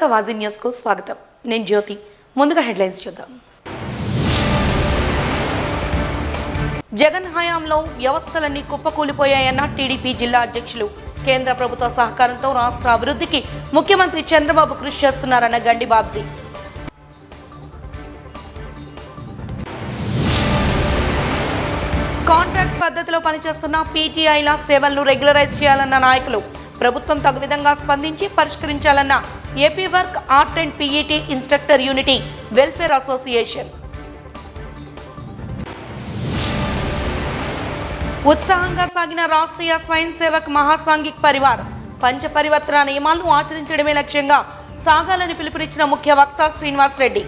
విశాఖ వాజీ న్యూస్కు స్వాగతం. నేను జ్యోతి. ముందుగా హెడ్లైన్స్ చూద్దాం. జగన్ హయాంలో వ్యవస్థలన్నీ కుప్పకూలిపోయాయన్న టీడీపీ జిల్లా అధ్యక్షులు. కేంద్ర ప్రభుత్వ సహకారంతో రాష్ట్ర అభివృద్ధికి ముఖ్యమంత్రి చంద్రబాబు కృషి చేస్తున్నారన్న గండి బాబ్జీ. కాంట్రాక్ట్ పద్ధతిలో పనిచేస్తున్న పీటీఐల సేవలను రెగ్యులరైజ్ చేయాలన్న నాయకులు. ప్రభుత్వం తగు విధంగా స్పందించి పరిష్కరించాలన్న AP work art and PET instructor unity welfare association. ఉత్సాహంగా సాగిన రాష్ట్రీయ స్వయం సేవక్ మహాసాంఘిక్ పరివార్ పంచ పరివర్తన నియమాలను ఆచరించడమే లక్ష్యంగా సాగాలని పిలుపునిచ్చిన ముఖ్య వక్త శ్రీనివాస్ రెడ్డి.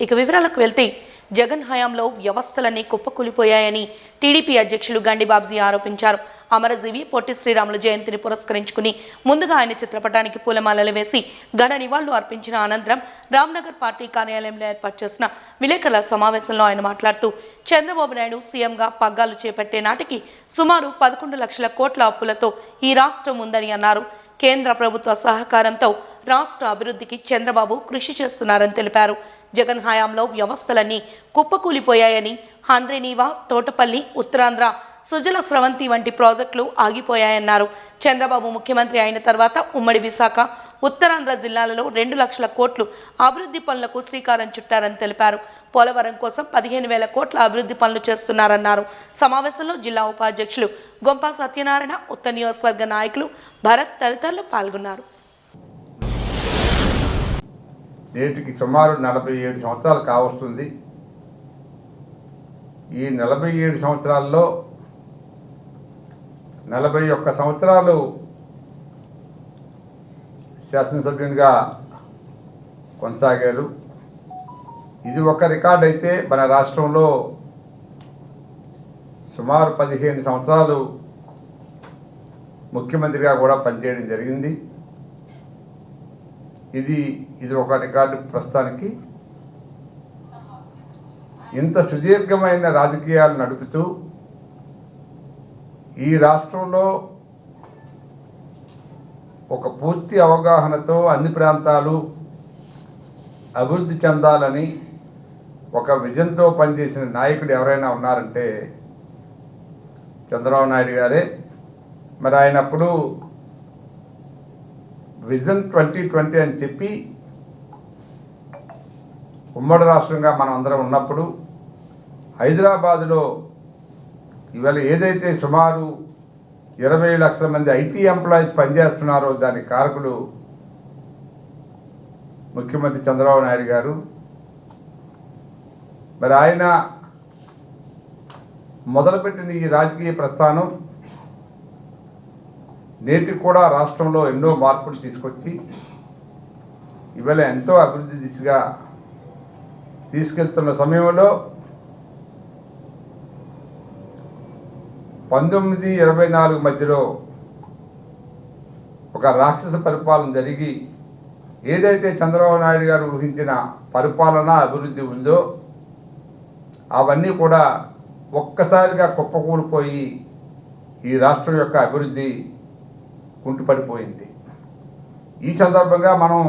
ఇక వివరాలకు వెళ్తే, జగన్ హయాంలో వ్యవస్థలన్నీ కుప్పకూలిపోయాయని టీడీపీ అధ్యక్షులు గండి బాబ్జీ ఆరోపించారు. అమరజీవి పొట్టి శ్రీరాములు జయంతిని పురస్కరించుకుని ముందుగా ఆయన చిత్రపటానికి పూలమాలలు వేసి ఘన నివాళులు అర్పించిన అనంతరం రామ్నగర్ పార్టీ కార్యాలయంలో ఏర్పాటు చేసిన విలేకరుల సమావేశంలో ఆయన మాట్లాడుతూ, చంద్రబాబు నాయుడు సీఎంగా పగ్గాలు చేపట్టే నాటికి సుమారు 11 లక్షల కోట్ల అప్పులతో ఈ రాష్ట్రం ఉందని అన్నారు. కేంద్ర ప్రభుత్వ సహకారంతో రాష్ట్ర అభివృద్ధికి చంద్రబాబు కృషి చేస్తున్నారని తెలిపారు. జగన్ హయాంలో వ్యవస్థలన్నీ కుప్పకూలిపోయాయని, హంద్రీనీవా, తోటపల్లి, ఉత్తరాంధ్ర, సుజల స్రవంతి వంటి ప్రాజెక్టులు ఆగిపోయాయన్నారు. చంద్రబాబు ముఖ్యమంత్రి అయిన తర్వాత ఉమ్మడి విశాఖ, ఉత్తరాంధ్ర జిల్లాలలో 2 లక్షల కోట్లు అభివృద్ధి పనులకు శ్రీకారం చుట్టారని తెలిపారు. పోలవరం కోసం 15,000 కోట్ల అభివృద్ధి పనులు చేస్తున్నారన్నారు. సమావేశంలో జిల్లా ఉపాధ్యక్షులు గొంప సత్యనారాయణ, ఉత్తర నియోజకవర్గ నాయకులు భరత్ తదితరులు పాల్గొన్నారు. నేటికి సుమారు 47 సంవత్సరాలు కావస్తుంది. ఈ 47 సంవత్సరాల్లో 41 సంవత్సరాలు శాసనసభ్యునిగా కొనసాగారు. ఇది ఒక రికార్డ్ అయితే, మన రాష్ట్రంలో సుమారు 15 సంవత్సరాలు ముఖ్యమంత్రిగా కూడా పనిచేయడం జరిగింది. ఇది ఒక రికార్డు. ప్రస్తుతానికి ఇంత సుదీర్ఘమైన రాజకీయాలు నడుపుతూ ఈ రాష్ట్రంలో ఒక పూర్తి అవగాహనతో అన్ని ప్రాంతాలు అభివృద్ధి చెందాలని ఒక విజన్తో పనిచేసిన నాయకుడు ఎవరైనా ఉన్నారంటే చంద్రబాబు నాయుడు గారే. మరి ఆయనప్పుడు విజన్ 2020 అని చెప్పి ఉమ్మడి రాష్ట్రంగా మనం అందరం ఉన్నప్పుడు హైదరాబాదులో ఇవాళ ఏదైతే సుమారు 20 లక్షల మంది ఐటీ ఎంప్లాయీస్ పనిచేస్తున్నారో దానికి కారకులు ముఖ్యమంత్రి చంద్రబాబు నాయుడు గారు. మరి ఆయన మొదలుపెట్టిన ఈ రాజకీయ ప్రస్థానం నేటికి కూడా రాష్ట్రంలో ఎన్నో మార్పులు తీసుకొచ్చి ఇవాళ ఎంతో అభివృద్ధి దిశగా తీసుకెళ్తున్న సమయంలో 1924 మధ్యలో ఒక రాక్షస పరిపాలన జరిగి ఏదైతే చంద్రబాబు నాయుడు గారు ఊహించిన పరిపాలన అభివృద్ధి ఉందో అవన్నీ కూడా ఒక్కసారిగా కుప్పకూలిపోయి ఈ రాష్ట్రం యొక్క అభివృద్ధి కుంటుపడిపోయింది. ఈ సందర్భంగా మనం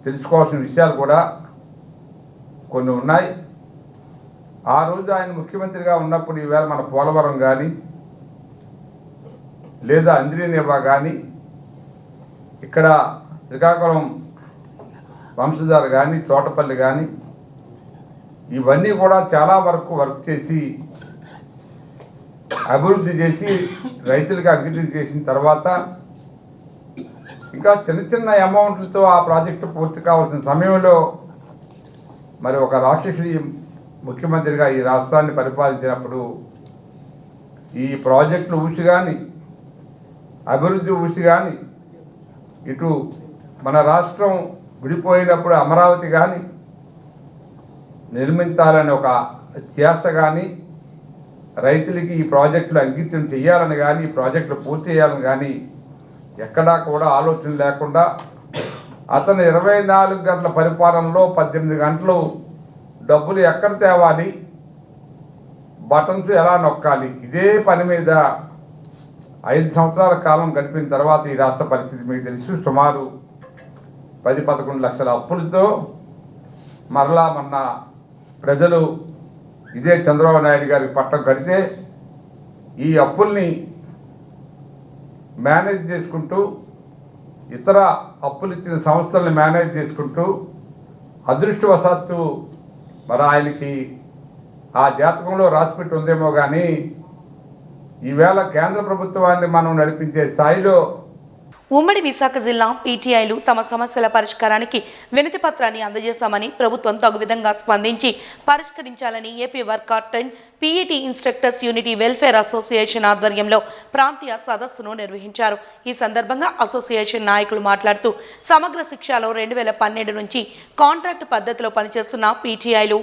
తెలుసుకోవాల్సిన విషయాలు కూడా కొన్ని ఉన్నాయి. ఆ రోజు ఆయన ముఖ్యమంత్రిగా ఉన్నప్పుడు ఈవేళ మన పోలవరం కానీ లేదా హంద్రీనీవా కానీ ఇక్కడ శ్రీకాకుళం వంశధార కానీ తోటపల్లి కానీ ఇవన్నీ కూడా చాలా వరకు వర్క్ చేసి అభివృద్ధి చేసి రైతులకు అంకితం చేసిన తర్వాత ఇంకా చిన్న చిన్న అమౌంట్లతో ఆ ప్రాజెక్టు పూర్తి కావాల్సిన సమయంలో మరి ఒక రాక్షసి ముఖ్యమంత్రిగా ఈ రాష్ట్రాన్ని పరిపాలించినప్పుడు ఈ ప్రాజెక్టులు ఊసి కానీ అభివృద్ధి ఊసి కానీ ఇటు మన రాష్ట్రం విడిపోయినప్పుడు అమరావతి కానీ నిర్మించాలని ఒక ధ్యాస కానీ రైతులకి ఈ ప్రాజెక్టులు అంకితం చేయాలని కానీ ఈ ప్రాజెక్టులు పూర్తి చేయాలని కానీ ఎక్కడా కూడా ఆలోచన లేకుండా అతను 24 గంటల పరిపాలనలో 18 గంటలు డబ్బులు ఎక్కడ తేవాలి, బటన్స్ ఎలా నొక్కాలి, ఇదే పని మీద 5 సంవత్సరాల కాలం గడిపిన తర్వాత ఈ రాష్ట్ర పరిస్థితి మీకు తెలుసు. సుమారు 10-11 లక్షల అప్పులతో మరలా మొన్న ప్రజలు ఇదే చంద్రబాబు నాయుడు గారికి పట్టం కడితే ఈ అప్పుల్ని మేనేజ్ చేసుకుంటూ ఇతర అప్పులు ఇచ్చిన సంస్థలను మేనేజ్ చేసుకుంటూ అదృష్టవశాత్తు మరి ఆయనకి ఆ జాతకంలో రాసిపెట్టి ఉందేమో కానీ ఈవేళ కేంద్ర ప్రభుత్వాన్ని మనం నడిపించే స్థాయిలో ఉమ్మడి విశాఖ జిల్లా పీటీఐలు తమ సమస్యల పరిష్కారానికి వినతి పత్రాన్ని అందజేశామని ప్రభుత్వం తగు విధంగా స్పందించి పరిష్కరించాలని AP worker 10 PET instructors unity welfare association ఆధ్వర్యంలో ప్రాంతీయ సదస్సును నిర్వహించారు. ఈ సందర్భంగా అసోసియేషన్ నాయకులు మాట్లాడుతూ సమగ్ర శిక్షలో 2012 నుంచి కాంట్రాక్ట్ పద్ధతిలో పనిచేస్తున్న పీటీఐలు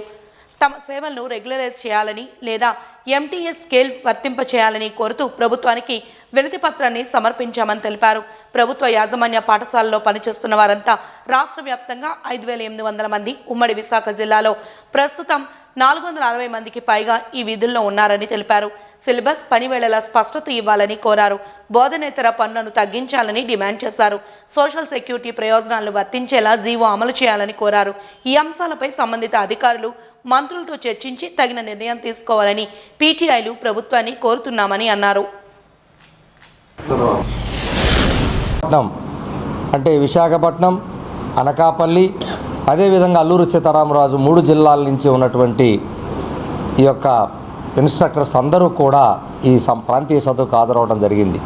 తమ సేవలను రెగ్యులరైజ్ చేయాలని లేదా ఎంటీఎస్ స్కేల్ వర్తింపచేయాలని కోరుతూ ప్రభుత్వానికి వినతి పత్రాన్ని సమర్పించామని తెలిపారు. ప్రభుత్వ యాజమాన్య పాఠశాలలో పనిచేస్తున్న వారంతా రాష్ట్ర వ్యాప్తంగా 5,800 మంది, ఉమ్మడి విశాఖ జిల్లాలో ప్రస్తుతం 460 మందికి పైగా ఈ విధుల్లో ఉన్నారని తెలిపారు. సిలబస్ పనివేళల స్పష్టత ఇవ్వాలని కోరారు. బోధనేతర పన్నులను తగ్గించాలని డిమాండ్ చేశారు. సోషల్ సెక్యూరిటీ ప్రయోజనాలను వర్తించేలా జీవో అమలు చేయాలని కోరారు. ఈ అంశాలపై సంబంధిత అధికారులు మంత్రులతో చర్చించి తగిన నిర్ణయం తీసుకోవాలని పీటీఐలు ప్రభుత్వాన్ని కోరుతున్నామని అన్నారు. అంటే విశాఖపట్నం, అనకాపల్లి, అదేవిధంగా అల్లూరు సీతారామరాజు 3 జిల్లాల నుంచి ఉన్నటువంటి ఈ యొక్క ఇన్స్ట్రక్టర్స్ అందరూ కూడా ఈ ప్రాంతీయ సదస్సుకు హాజరవడం జరిగింది.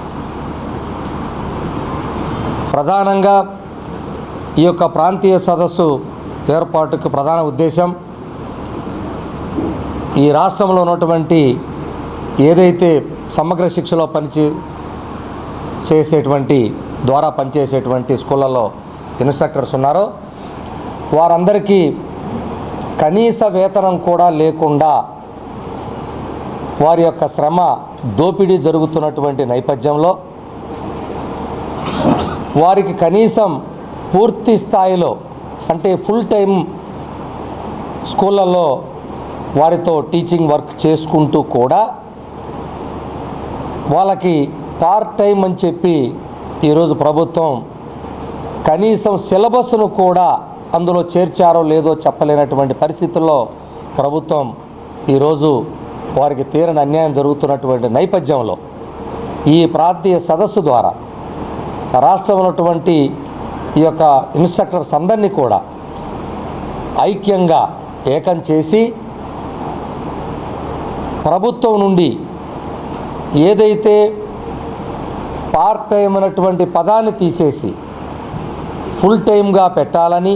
ప్రధానంగా ఈ యొక్క ప్రాంతీయ సదస్సు ఏర్పాటుకు ప్రధాన ఉద్దేశం ఈ రాష్ట్రంలో ఉన్నటువంటి ఏదైతే సమగ్ర శిక్షలో పనిచేసేటువంటి స్కూళ్ళల్లో ఇన్స్ట్రక్టర్స్ ఉన్నారో వారందరికీ కనీస వేతనం కూడా లేకుండా వారి యొక్క శ్రమ దోపిడీ జరుగుతున్నటువంటి నేపథ్యంలో వారికి కనీసం పూర్తి స్థాయిలో అంటే ఫుల్ టైం స్కూళ్ళల్లో వారితో టీచింగ్ వర్క్ చేసుకుంటూ కూడా వాళ్ళకి పార్ట్ టైం అని చెప్పి ఈరోజు ప్రభుత్వం కనీసం సిలబస్ను కూడా అందులో చేర్చారో లేదో చెప్పలేనటువంటి పరిస్థితుల్లో ప్రభుత్వం ఈరోజు వారికి తీరని అన్యాయం జరుగుతున్నటువంటి నేపథ్యంలో ఈ ప్రాంతీయ సదస్సు ద్వారా రాష్ట్రంలో ఉన్నటువంటి ఈ యొక్క ఇన్స్ట్రక్టర్స్ అందరినీ కూడా ఐక్యంగా ఏకం చేసి ప్రభుత్వం నుండి ఏదైతే పార్ట్ టైం అనేటువంటి పదాన్ని తీసేసి ఫుల్ టైమ్గా పెట్టాలని,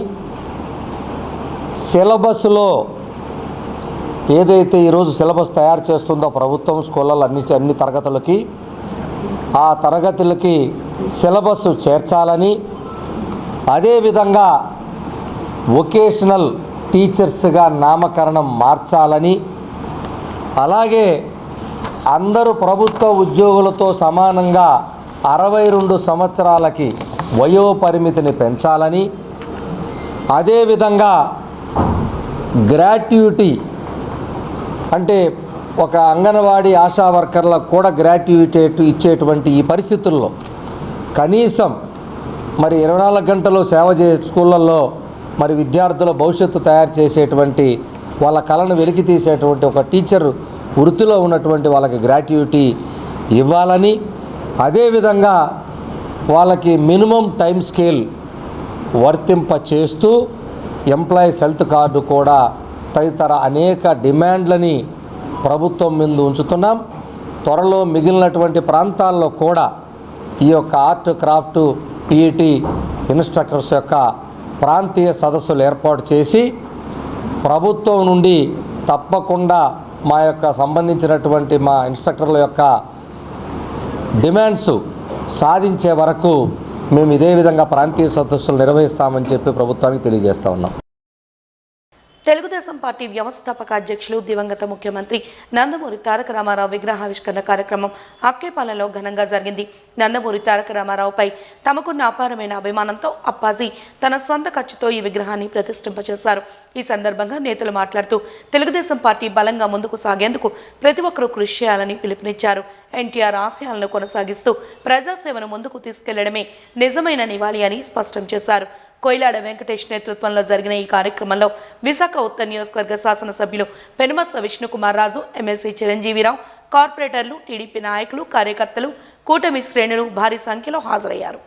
సిలబస్లో ఏదైతే ఈరోజు సిలబస్ తయారు చేస్తుందో ప్రభుత్వం స్కూళ్ళలో అన్ని తరగతులకి ఆ తరగతులకి సిలబస్ చేర్చాలని, అదేవిధంగా వొకేషనల్ టీచర్స్గా నామకరణం మార్చాలని, అలాగే అందరూ ప్రభుత్వ ఉద్యోగులతో సమానంగా 62 సంవత్సరాలకి వయోపరిమితిని పెంచాలని, అదేవిధంగా గ్రాట్యుటీ అంటే ఒక అంగన్వాడీ ఆశా వర్కర్లకు కూడా గ్రాట్యుటీ ఇచ్చేటువంటి ఈ పరిస్థితుల్లో కనీసం మరి 24 గంటలు సేవ స్కూళ్ళల్లో మరి విద్యార్థుల భవిష్యత్తు తయారు చేసేటువంటి వాళ్ళ కళను వెలికి తీసేటువంటి ఒక టీచర్ వృత్తిలో ఉన్నటువంటి వాళ్ళకి గ్రాట్యుటీ ఇవ్వాలని, అదేవిధంగా వాళ్ళకి మినిమం టైం స్కేల్ వర్తింప చేస్తూ ఎంప్లాయీస్ హెల్త్ కార్డు కూడా తదితర అనేక డిమాండ్లని ప్రభుత్వం ముందు ఉంచుతున్నాం. త్వరలో మిగిలినటువంటి ప్రాంతాల్లో కూడా ఈ యొక్క ఆర్ట్, క్రాఫ్ట్, పీఈటీ ఇన్స్ట్రక్టర్స్ యొక్క ప్రాంతీయ సదస్సులు ఏర్పాటు చేసి ప్రభుత్వం నుండి తప్పకుండా మా యొక్క సంబంధించినటువంటి మా ఇన్స్ట్రక్టర్ల యొక్క డిమాండ్స్ సాధించే వరకు మేము ఇదే విధంగా ప్రాంతీయ సదస్సులు నిర్వహిస్తామని చెప్పి ప్రభుత్వానికి తెలియజేస్తా ఉన్నాం. తెలుగుదేశం పార్టీ వ్యవస్థాపక అధ్యక్షులు దివంగత ముఖ్యమంత్రి నందమూరి తారక రామారావు విగ్రహావిష్కరణ కార్యక్రమం అక్కేపాలెంలో ఘనంగా జరిగింది. నందమూరి తారక రామారావుపై తమకున్న అపారమైన అభిమానంతో అప్పాజీ తన సొంత ఖర్చుతో ఈ విగ్రహాన్ని ప్రతిష్ఠింపచేశారు. ఈ సందర్భంగా నేతలు మాట్లాడుతూ తెలుగుదేశం పార్టీ బలంగా ముందుకు సాగేందుకు ప్రతి ఒక్కరూ కృషి చేయాలని పిలుపునిచ్చారు. ఎన్టీఆర్ ఆశయాలను కొనసాగిస్తూ ప్రజాసేవను ముందుకు తీసుకెళ్లడమే నిజమైన నివాళి అని స్పష్టం చేశారు. కోయిలాడ వెంకటేష్ నేతృత్వంలో జరిగిన ఈ కార్యక్రమంలో విశాఖ ఉత్తర నియోజకవర్గ శాసనసభ్యులు పెనుమత్స విష్ణుకుమార్ రాజు, ఎమ్మెల్సీ చిరంజీవిరావు, కార్పొరేటర్లు, టీడీపీ నాయకులు, కార్యకర్తలు, కూటమి శ్రేణులు భారీ సంఖ్యలో హాజరయ్యారు.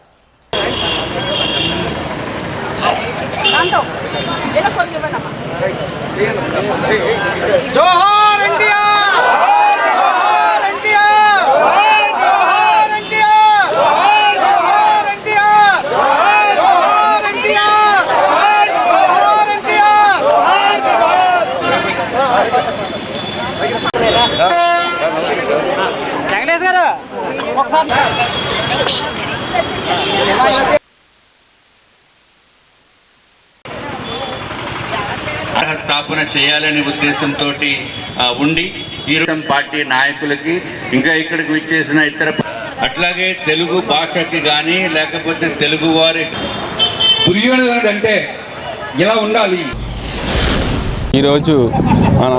వెంకటేష్ గారు ఒకసారి స్థాపన చేయాలనే ఉద్దేశంతో ఉండి ఈ పార్టీ నాయకులకి ఇంకా ఇక్కడికి విచ్చేసిన ఇతర అట్లాగే తెలుగు భాషకి కానీ లేకపోతే తెలుగు వారి అంటే ఎలా ఉండాలి. ఈరోజు మన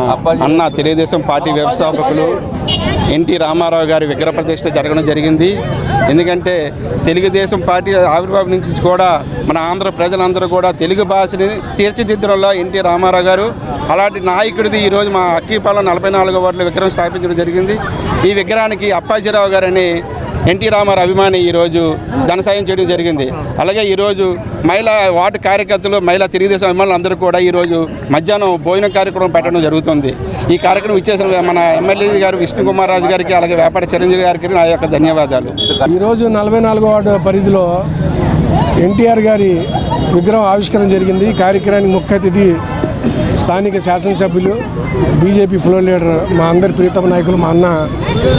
అన్న తెలుగుదేశం పార్టీ వ్యవస్థాపకులు ఎన్టీ రామారావు గారి విగ్రహ ప్రతిష్ఠ జరగడం జరిగింది. ఎందుకంటే తెలుగుదేశం పార్టీ ఆవిర్భావం నుంచి కూడా మన ఆంధ్ర ప్రజలందరూ కూడా తెలుగు భాషని తీర్చిదిద్దడంలో ఎన్టీ రామారావు గారు అలాంటి నాయకుడిది ఈరోజు మా అక్కిపాలెం 44వ వార్డులో విగ్రహం స్థాపించడం జరిగింది. ఈ విగ్రహానికి అప్పాజీరావు గారని ఎన్టీ రామారావు అభిమాని ఈరోజు ధన సాయం చేయడం జరిగింది. అలాగే ఈరోజు మహిళా వార్డు కార్యకర్తలు, మహిళా తెలుగుదేశం అభిమానులు అందరూ కూడా ఈరోజు మధ్యాహ్నం భోజనం కార్యక్రమం పెట్టడం జరుగుతుంది. ఈ కార్యక్రమం ఇచ్చేసిన మన ఎమ్మెల్యే గారు విష్ణుకుమార్ రాజు గారికి, అలాగే వ్యాపార చిరంజీవి గారికి నా యొక్క ధన్యవాదాలు. ఈరోజు 44వ వార్డు పరిధిలో ఎన్టీఆర్ గారి విగ్రహం ఆవిష్కరణ జరిగింది. ఈ కార్యక్రమానికి ముఖ్య అతిథి స్థానిక శాసనసభ్యులు, బీజేపీ ఫ్లోర్ లీడర్, మా అందరి ప్రీతమ నాయకులు మా అన్న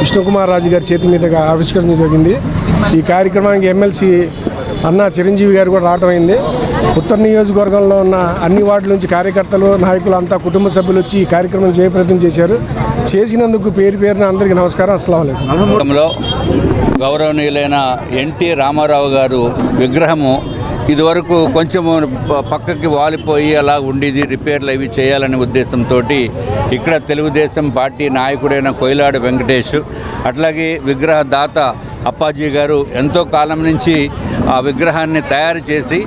విష్ణుకుమార్ రాజు గారి చేతి మీదుగా ఆవిష్కరణ జరిగింది. ఈ కార్యక్రమానికి ఎమ్మెల్సీ అన్న చిరంజీవి గారు కూడా రావడం అయింది. ఉత్తర నియోజకవర్గంలో ఉన్న అన్ని వార్డుల నుంచి కార్యకర్తలు, నాయకులు అంతా కుటుంబ సభ్యులు వచ్చి ఈ కార్యక్రమం జయప్రదం చేశారు. చేసినందుకు పేరు పేరున అందరికీ నమస్కారం. అస్సలాము అలైకుం. గౌరవనీయులైన ఎన్టీ రామారావు గారు విగ్రహము ఇదివరకు కొంచెం పక్కకి వాలిపోయి అలా ఉండేది, రిపేర్లు అవి చేయాలనే ఉద్దేశంతో ఇక్కడ తెలుగుదేశం పార్టీ నాయకుడైన కోయిలాడ వెంకటేష్, అట్లాగే విగ్రహదాత అప్పాజీ గారు ఎంతో కాలం నుంచి ఆ విగ్రహాన్ని తయారు చేసి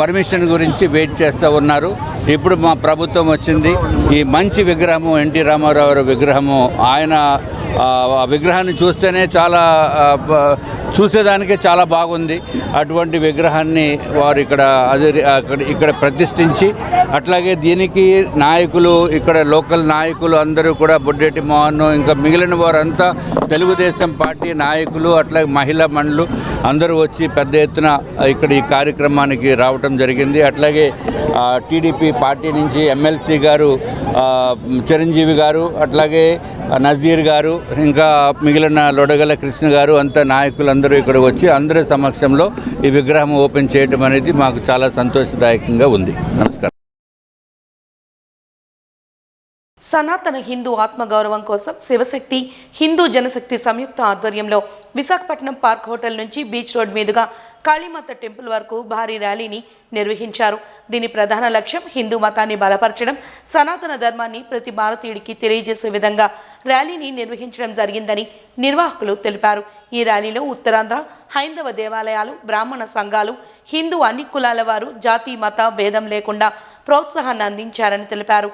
పర్మిషన్ గురించి వెయిట్ చేస్తూ ఉన్నారు. ఇప్పుడు మా ప్రభుత్వం వచ్చింది. ఈ మంచి విగ్రహము ఎన్టీ రామారావు గారి విగ్రహము, ఆయన ఆ విగ్రహాన్ని చూస్తేనే చాలా చూసేదానికే చాలా బాగుంది. అటువంటి విగ్రహాన్ని వారు ఇక్కడ ప్రతిష్ఠించి, అట్లాగే దీనికి నాయకులు, ఇక్కడ లోకల్ నాయకులు అందరూ కూడా బొడ్డెట్టి మోహన్, ఇంకా మిగిలిన వారంతా తెలుగుదేశం పార్టీ నాయకులు, అట్లాగే మహిళా మండలు అందరూ వచ్చి పెద్ద ఎత్తున ఇక్కడ ఈ కార్యక్రమానికి రావటం జరిగింది. అట్లాగే టీడీపీ పార్టీ నుంచి ఎమ్మెల్సీ గారు చిరంజీవి గారు, అట్లాగే నజీర్ గారు, ఇంకా మిగిలిన లొడగల కృష్ణ గారు, అంతా నాయకులందరూ ఇక్కడ వచ్చి అందరి సమక్షంలో ఈ విగ్రహం ఓపెన్ చేయడం అనేది మాకు చాలా సంతోషదాయకంగా ఉంది. నమస్కారం. సనాతన హిందూ ఆత్మగౌరవం కోసం శివశక్తి హిందూ జనశక్తి సంయుక్త ఆధ్వర్యంలో విశాఖపట్నం పార్క్ హోటల్ నుంచి బీచ్ రోడ్ మీదుగా కాళీమాత టెంపుల్ వరకు భారీ ర్యాలీని నిర్వహించారు. దీని ప్రధాన లక్ష్యం హిందూ మతాన్ని బలపరచడం, సనాతన ధర్మాన్ని ప్రతి భారతీయుడికి తెలియజేసే విధంగా ర్యాలీని నిర్వహించడం జరిగిందని నిర్వాహకులు తెలిపారు. ఈ ర్యాలీలో ఉత్తరాంధ్ర హైందవ దేవాలయాలు, బ్రాహ్మణ సంఘాలు, హిందూ అన్ని కులాల వారు జాతి మత భేదం లేకుండా ప్రోత్సాహాన్ని అందించారని తెలిపారు.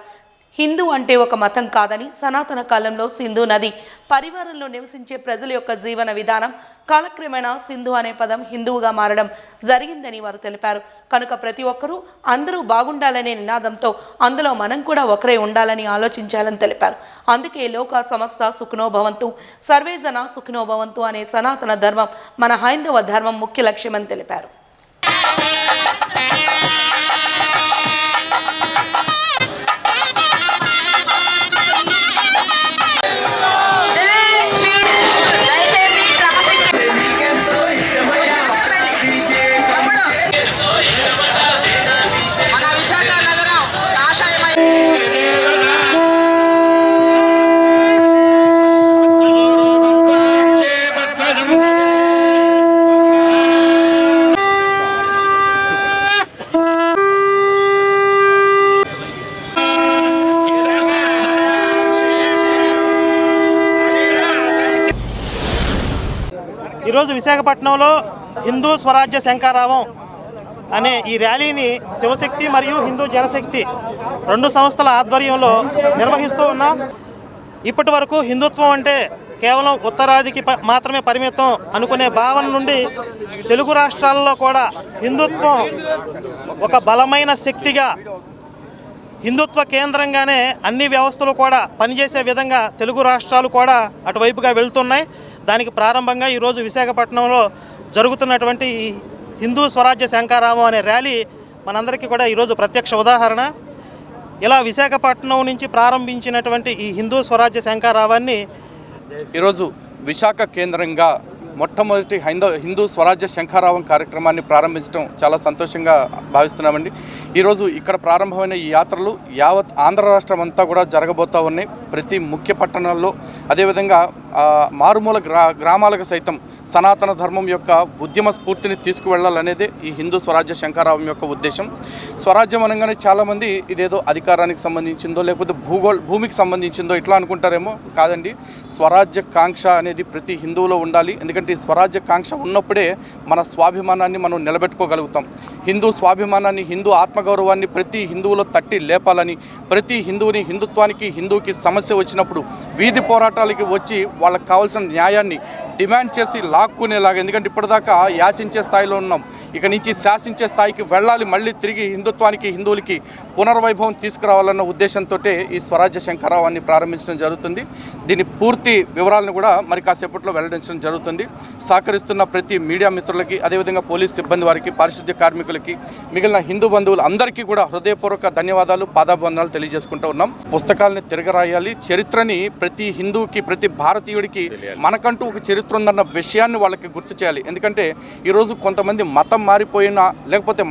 హిందూ అంటే ఒక మతం కాదని, సనాతన కాలంలో సింధు నది పరివారంలో నివసించే ప్రజల యొక్క జీవన విధానం కాలక్రమేణా సింధు అనే పదం హిందువుగా మారడం జరిగిందని వారు తెలిపారు. కనుక ప్రతి ఒక్కరూ అందరూ బాగుండాలనే నినాదంతో అందులో మనం కూడా ఒకరే ఉండాలని ఆలోచించాలని తెలిపారు. అందుకే లోక సమస్త సుఖినోభవంతు, సర్వేజన సుఖినోభవంతు అనే సనాతన ధర్మం మన హైందవ ధర్మం ముఖ్య లక్ష్యమని తెలిపారు. ఈరోజు విశాఖపట్నంలో హిందూ స్వరాజ్య శంఖారావం అనే ఈ ర్యాలీని శివశక్తి మరియు హిందూ జనశక్తి 2 సంస్థల ఆధ్వర్యంలో నిర్వహిస్తూ ఉన్నాం. ఇప్పటి వరకు హిందుత్వం అంటే కేవలం ఉత్తరాదికి మాత్రమే పరిమితం అనుకునే భావన నుండి తెలుగు రాష్ట్రాల్లో కూడా హిందుత్వం ఒక బలమైన శక్తిగా, హిందుత్వ కేంద్రంగానే అన్ని వ్యవస్థలు కూడా పనిచేసే విధంగా తెలుగు రాష్ట్రాలు కూడా అటువైపుగా వెళ్తున్నాయి. దానికి ప్రారంభంగా ఈరోజు విశాఖపట్నంలో జరుగుతున్నటువంటి ఈ హిందూ స్వరాజ్య శంఖారావం అనే ర్యాలీ మనందరికీ కూడా ఈరోజు ప్రత్యక్ష ఉదాహరణ. ఇలా విశాఖపట్నం నుంచి ప్రారంభించినటువంటి ఈ హిందూ స్వరాజ్య శంఖారావాన్ని ఈరోజు విశాఖ కేంద్రంగా మొట్టమొదటి హిందూ స్వరాజ్య శంఖారావం కార్యక్రమాన్ని ప్రారంభించడం చాలా సంతోషంగా భావిస్తున్నామండి. ఈరోజు ఇక్కడ ప్రారంభమైన ఈ యాత్రలు యావత్ ఆంధ్ర రాష్ట్రం అంతా కూడా జరగబోతూ ఉన్నాయి. ప్రతి ముఖ్య పట్టణాల్లో, అదేవిధంగా మారుమూల గ్రామాలకు సైతం సనాతన ధర్మం యొక్క ఉద్యమ స్ఫూర్తిని తీసుకువెళ్ళాలనేదే ఈ హిందూ స్వరాజ్య శంఖారావం యొక్క ఉద్దేశం. స్వరాజ్యం అనగానే చాలామంది ఇదేదో అధికారానికి సంబంధించిందో లేకపోతే భూమికి సంబంధించిందో ఇట్లా అనుకుంటారేమో. కాదండి, స్వరాజ్య కాంక్ష అనేది ప్రతి హిందువులో ఉండాలి. ఎందుకంటే ఈ స్వరాజ్య కాంక్ష ఉన్నప్పుడే మన స్వాభిమానాన్ని మనం నిలబెట్టుకోగలుగుతాం. హిందూ స్వాభిమానాన్ని, హిందూ ఆత్మగౌరవాన్ని ప్రతి హిందువులో తట్టి లేపాలని, ప్రతి హిందువుని, హిందుత్వానికి, హిందూకి సమస్య వచ్చినప్పుడు వీధి పోరాటాలకి వచ్చి వాళ్ళకి కావాల్సిన న్యాయాన్ని డిమాండ్ చేసి లాక్కునేలాగా. ఎందుకంటే ఇప్పటిదాకా యాచించే స్థాయిలో ఉన్నాం, ఇక నుంచి శాసించే స్థాయికి వెళ్ళాలి. మళ్ళీ తిరిగి హిందుత్వానికి, హిందువులకి పునర్వైభవం తీసుకురావాలన్న ఉద్దేశంతో ఈ స్వరాజ్య శంఖారావాన్ని ప్రారంభించడం జరుగుతుంది. దీని పూర్తి వివరాలను కూడా మరి కాసేపట్లో వెల్లడించడం జరుగుతుంది. సహకరిస్తున్న ప్రతి మీడియా మిత్రులకి, అదేవిధంగా పోలీస్ సిబ్బంది వారికి, పారిశుద్ధ్య కార్మికులకి, మిగిలిన హిందూ బంధువులు అందరికీ కూడా హృదయపూర్వక ధన్యవాదాలు, పాదాభివందనాలు తెలియజేసుకుంటూ ఉన్నాం. పుస్తకాలని తిరగరాయాలి, చరిత్రని ప్రతి హిందువుకి, ప్రతి భారతీయుడికి మనకంటూ ఒక చరిత్ర ఉందన్న విషయాన్ని వాళ్ళకి గుర్తు చేయాలి. ఎందుకంటే ఈరోజు కొంతమంది మతం మారిపోయిన, లేకపోతే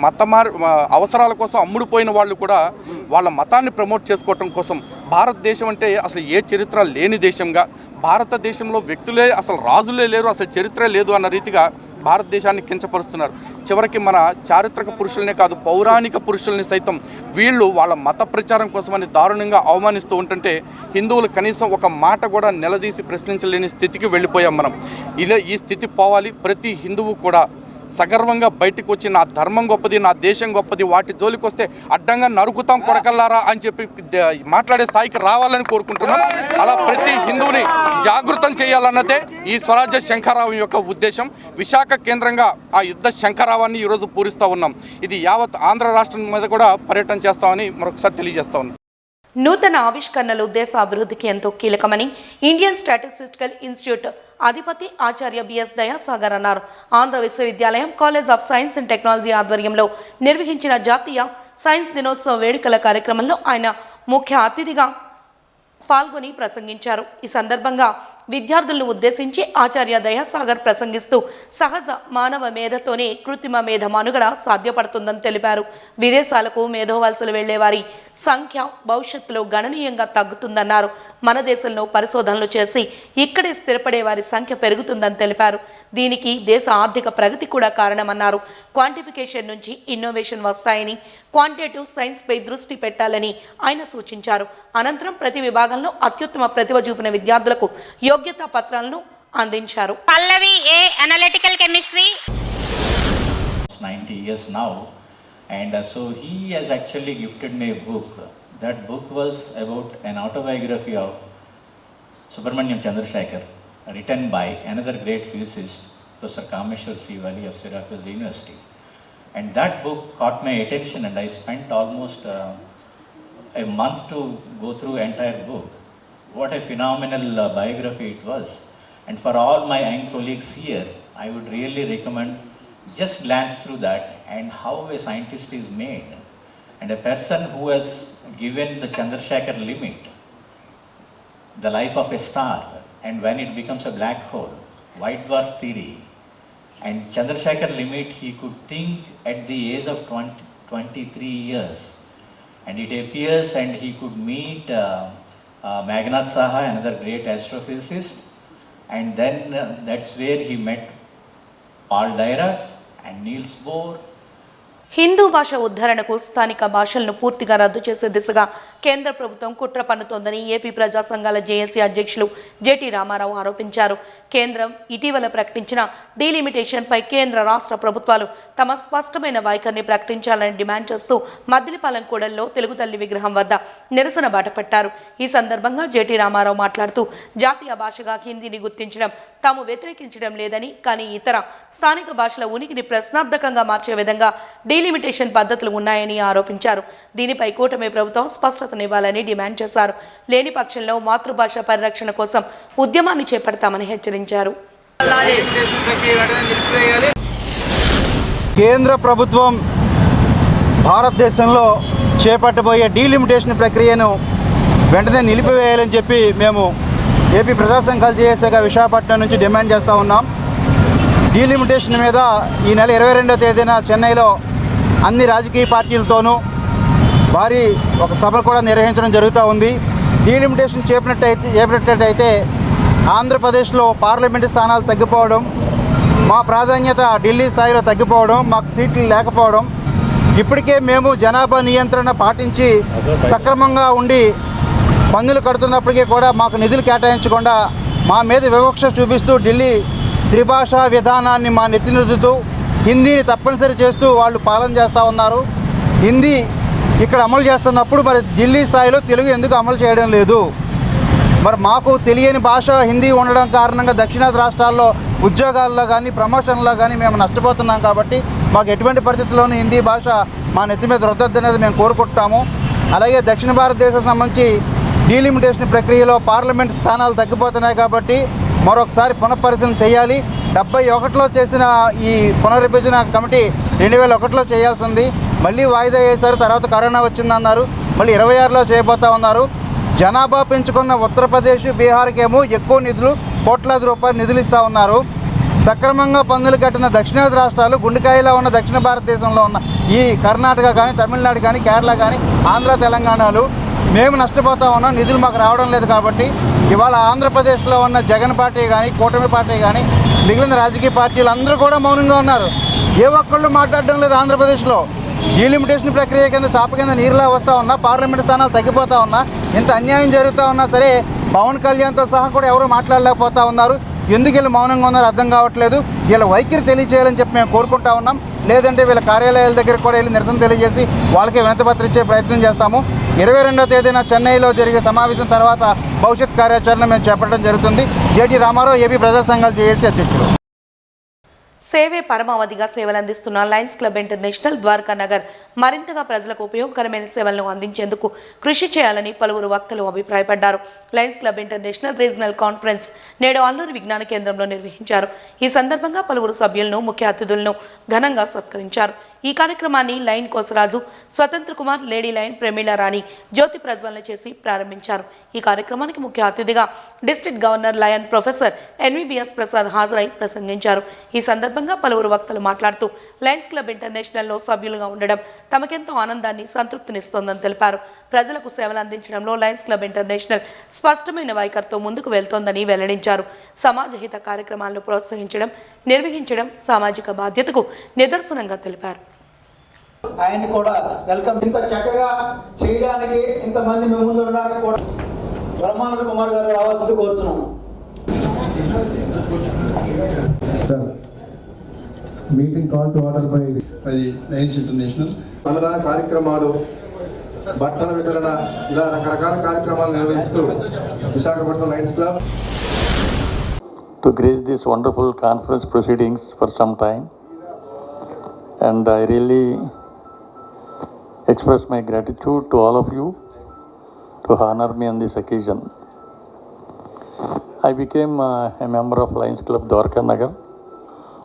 అవసరాల కోసం అమ్ముడుపోయిన వాళ్ళు కూడా వాళ్ళ మతాన్ని ప్రమోట్ చేసుకోవటం కోసం భారతదేశం అంటే అసలు ఏ చరిత్ర లేని దేశంగా, భారతదేశంలో వ్యక్తులే అసలు రాజులే లేరు, అసలు చరిత్రే లేదు అన్న రీతిగా భారతదేశాన్ని కించపరుస్తున్నారు. చివరికి మన చారిత్రక పురుషులనే కాదు, పౌరాణిక పురుషుల్ని సైతం వీళ్ళు వాళ్ళ మత ప్రచారం కోసమని దారుణంగా అవమానిస్తూ ఉంటుంటే హిందువులు కనీసం ఒక మాట కూడా నిలదీసి ప్రశ్నించలేని స్థితికి వెళ్ళిపోయాం మనం. ఈ స్థితి పోవాలి. ప్రతి హిందువు కూడా సగర్వంగా బయటకు వచ్చి నా ధర్మం గొప్పది, నా దేశం గొప్పది, వాటి జోలికి వస్తే అడ్డంగా నరుకుతాం కొడకల్లారా అని చెప్పి మాట్లాడే స్థాయికి రావాలని కోరుకుంటున్నాం. అలా ప్రతి హిందువుని జాగృతం చేయాలన్నదే ఈ స్వరాజ్య శంఖారావం యొక్క ఉద్దేశం. విశాఖ కేంద్రంగా ఆ యుద్ధ శంఖారావాన్ని ఈరోజు పూరిస్తూ ఉన్నాం. ఇది యావత్ ఆంధ్ర రాష్ట్రం మీద కూడా పర్యటన చేస్తామని మరొకసారి తెలియజేస్తా ఉన్నాం. నూతన ఆవిష్కరణలు దేశ అభివృద్ధికి ఎంతో కీలకమని ఇండియన్ స్టాటిస్టికల్ ఇన్స్టిట్యూట్ అధిపతి ఆచార్య బిఎస్ దయాసాగర్ అన్నారు. ఆంధ్ర విశ్వవిద్యాలయం college of science and technology ఆధ్వర్యంలో నిర్వహించిన జాతీయ సైన్స్ దినోత్సవ వేడుకల కార్యక్రమంలో ఆయన ముఖ్య అతిథిగా పాల్గొని ప్రసంగించారు. ఈ సందర్భంగా విద్యార్థులను ఉద్దేశించి ఆచార్య దయాసాగర్ ప్రసంగిస్తూ సహజ మానవ మేధతోనే కృత్రిమ మేధ మనుగడ సాధ్యపడుతుందని తెలిపారు. విదేశాలకు మేధోవలసలు వెళ్లేవారి సంఖ్య భవిష్యత్తులో గణనీయంగా తగ్గుతుందన్నారు. మన దేశంలో పరిశోధనలు చేసి ఇక్కడే స్థిరపడే వారి సంఖ్య పెరుగుతుందని తెలిపారు. దీనికి దేశ ఆర్థిక ప్రగతి కూడా కారణమన్నారు. క్వాంటిఫికేషన్ నుంచి ఇన్నోవేషన్ వస్తాయని, క్వాంటిటేటివ్ సైన్స్పై దృష్టి పెట్టాలని ఆయన సూచించారు. అనంతరం ప్రతి విభాగంలో అత్యుత్తమ ప్రతిభ చూపిన విద్యార్థులకు యోగ్యతా పత్రాలను అందించారు. పల్లవి ఏ analytical chemistry 90 years now, and so he has actually gifted me a book. That book was about an autobiography of Subramaniam Chandrasekhar, written by another great physicist, Professor Kameshwar Sivali of Syracuse University. And that book caught my attention, and I spent almost a month to go through entire book. What a phenomenal biography it was. And for all my young colleagues here, I would really recommend just glance through that and how a scientist is made. And a person who has given the Chandrasekhar limit, the life of a star, and when it becomes a black hole, white dwarf theory. And Chandrasekhar limit, he could think at the age of 23 years. And it appears, and he could meet Meghnad Saha, another great astrophysicist, and then that's where he met Paul Dirac and Niels Bohr. Hindu భాష ఉద్ధరణకు స్థానిక భాషలను పూర్తిగా రద్దు చేసే దిశగా కేంద్ర ప్రభుత్వం కుట్ర పన్నుతోందని ఏపీ ప్రజా సంఘాల జేఏసీ అధ్యక్షులు జెటి రామారావు ఆరోపించారు. కేంద్రం ఇటీవల ప్రకటించిన డీలిమిటేషన్పై కేంద్ర రాష్ట్ర ప్రభుత్వాలు తమ స్పష్టమైన వైఖరిని ప్రకటించాలని డిమాండ్ చేస్తూ మద్దిలిపాలెం కూడలిలో తెలుగు తల్లి విగ్రహం వద్ద నిరసన బాటపట్టారు. ఈ సందర్భంగా జెటి రామారావు మాట్లాడుతూ జాతీయ భాషగా హిందీని గుర్తించడం తాము వ్యతిరేకించడం లేదని, కానీ ఇతర స్థానిక భాషల ఉనికిని ప్రశ్నార్థకంగా మార్చే విధంగా డీలిమిటేషన్ పద్ధతులు ఉన్నాయని ఆరోపించారు. దీనిపై కూటమి ప్రభుత్వం స్పష్టతనివ్వాలని డిమాండ్ చేశారు. లేని పక్షంలో మాతృభాష పరిరక్షణ కోసం ఉద్యమాన్ని చేపడతామని హెచ్చరించారు. కేంద్ర ప్రభుత్వం భారతదేశంలో చేపట్టబోయే డీలిమిటేషన్ ప్రక్రియను వెంటనే నిలిపివేయాలని చెప్పి మేము ఏపీ ప్రజా సంఘాలు జేఏసీగా విశాఖపట్నం నుంచి డిమాండ్ చేస్తూ ఉన్నాం. డీలిమిటేషన్ మీద ఈ నెల 22వ తేదీన చెన్నైలో అన్ని రాజకీయ పార్టీలతోనూ భారీ ఒక సభ కూడా నిర్వహించడం జరుగుతూ ఉంది. డీలిమిటేషన్ చేపట్టినట్టయితే ఆంధ్రప్రదేశ్లో పార్లమెంటు స్థానాలు తగ్గిపోవడం, మా ప్రాధాన్యత ఢిల్లీ స్థాయిలో తగ్గిపోవడం, మాకు సీట్లు లేకపోవడం, ఇప్పటికే మేము జనాభా నియంత్రణ పాటించి సక్రమంగా ఉండి పన్నులు కడుతున్నప్పటికీ కూడా మాకు నిధులు కేటాయించకుండా మా మీద వివక్ష చూపిస్తూ ఢిల్లీ త్రిభాషా విధానాన్ని మా నెత్తినెత్తుతూ హిందీని తప్పనిసరి చేస్తూ వాళ్ళు పాలన చేస్తూ ఉన్నారు. హిందీ ఇక్కడ అమలు చేస్తున్నప్పుడు మరి ఢిల్లీ స్థాయిలో తెలుగు ఎందుకు అమలు చేయడం లేదు? మరి మాకు తెలియని భాష హిందీ ఉండడం కారణంగా దక్షిణాది రాష్ట్రాల్లో ఉద్యోగాల్లో కానీ ప్రమోషన్లో కానీ మేము నష్టపోతున్నాం. కాబట్టి మాకు ఎటువంటి పరిస్థితుల్లోనూ హిందీ భాష మా నెత్తి మీద రుద్దొద్దు అనేది మేము కోరుకుంటాము. అలాగే దక్షిణ భారతదేశం సంబంధించి డీలిమిటేషన్ ప్రక్రియలో పార్లమెంట్ స్థానాలు తగ్గిపోతున్నాయి కాబట్టి మరొకసారి పునఃపరిశీలన చేయాలి. 71లో చేసిన ఈ పునర్విభజన కమిటీ 2001లో చేయాల్సింది, మళ్ళీ వాయిదా వేశారు. తర్వాత కరోనా వచ్చిందన్నారు, మళ్ళీ 26లో చేయబోతా ఉన్నారు. జనాభా పెంచుకున్న ఉత్తరప్రదేశ్, బీహార్కేమో ఎక్కువ నిధులు, కోట్లాది రూపాయలు నిధులు ఇస్తూ ఉన్నారు. సక్రమంగా పన్నులు కట్టిన దక్షిణాది రాష్ట్రాలు, గుండెకాయలో ఉన్న దక్షిణ భారతదేశంలో ఉన్న ఈ కర్ణాటక కానీ, తమిళనాడు కానీ, కేరళ కానీ, ఆంధ్ర, తెలంగాణలు మేము నష్టపోతూ ఉన్నాం. నిధులు మాకు రావడం లేదు. కాబట్టి ఇవాళ ఆంధ్రప్రదేశ్లో ఉన్న జగన్ పార్టీ కానీ, కూటమి పార్టీ కానీ, మిగిలిన రాజకీయ పార్టీలు అందరూ కూడా మౌనంగా ఉన్నారు. ఏ ఒక్కళ్ళు మాట్లాడడం లేదు. ఆంధ్రప్రదేశ్లో డీలిమిటేషన్ ప్రక్రియ కింద చాప కింద నీరులా వస్తూ ఉన్నా, పార్లమెంటు స్థానాలు తగ్గిపోతూ ఉన్నా, ఇంత అన్యాయం జరుగుతూ ఉన్నా సరే పవన్ కళ్యాణ్తో సహా కూడా ఎవరు మాట్లాడలేకపోతూ ఉన్నారు. ఎందుకు వీళ్ళు మౌనంగా ఉన్నారో అర్థం కావట్లేదు. వీళ్ళ వైఖరి తెలియజేయాలని చెప్పి మేము కోరుకుంటా ఉన్నాం. లేదంటే వీళ్ళ కార్యాలయాల దగ్గర కూడా వెళ్ళి నిరసన తెలియజేసి వాళ్ళకి వినతిపత్రం ఇచ్చే ప్రయత్నం చేస్తాము. 22వ తేదీన చెన్నైలో జరిగే సమావేశం తర్వాత భవిష్యత్ కార్యాచరణ మేము చేపట్టడం జరుగుతుంది. జెటి రామారావు, ఏపీ ప్రజా సంఘాలు జేఏసీ అధ్యక్షుడు. సేవే పరమావధిగా సేవలందిస్తున్న lions club international Dwaraka Nagar మరింతగా ప్రజలకు ఉపయోగకరమైన సేవలను అందించేందుకు కృషి చేయాలని పలువురు వక్తలు అభిప్రాయపడ్డారు. Lions club international regional conference నేడు అల్లూరు విజ్ఞాన కేంద్రంలో నిర్వహించారు. ఈ సందర్భంగా పలువురు సభ్యులను, ముఖ్య అతిథులను ఘనంగా సత్కరించారు. ఈ కార్యక్రమాన్ని lion Kosaraju, Swatantra Kumar, lady lion Pramila Rani జ్యోతి ప్రజ్వలన చేసి ప్రారంభించారు. ఈ కార్యక్రమానికి ముఖ్య అతిథిగా district governor lion professor NVBS Prasad హాజరై ప్రసంగించారు. ఈ సందర్భంగా పలువురు వక్తలు మాట్లాడుతూ లయన్స్ క్లబ్ ఇంటర్నేషనల్లో సభ్యులుగా ఉండడం తమకెంతో ఆనందాన్ని, సంతృప్తినిస్తోందని తెలిపారు. ప్రజలకు సేవలు అందించడంలో లయన్స్ క్లబ్ ఇంటర్నేషనల్ స్పష్టమైన వైఖరితో ముందుకు వెళ్తోందని వెల్లడించారు. సమాజహిత కార్యక్రమాలను ప్రోత్సహించడం, నిర్వహించడం సామాజిక బాధ్యతకు నిదర్శనంగా తెలిపారు. ఆయన్ని కూడా వెల్కమ్. ఇంత చక్కగా చేయడానికి, ఇంతమంది మేము ముందు ఉండడానికి కూడా బ్రహ్మానంద కుమార్ గారు రావాల్సింది కోరుతున్నాము. Meeting call to order by Lions international. అన్నదాన కార్యక్రమాలు, బట్టల వితరణ, ఇలా రకరకాల కార్యక్రమాలు నిర్వహిస్తూ Visakhapatnam Lions club to grace this wonderful conference proceedings for some time, and I really express my gratitude to all of you to honor me on this occasion. I became a member of Lions Club Dwarka Nagar,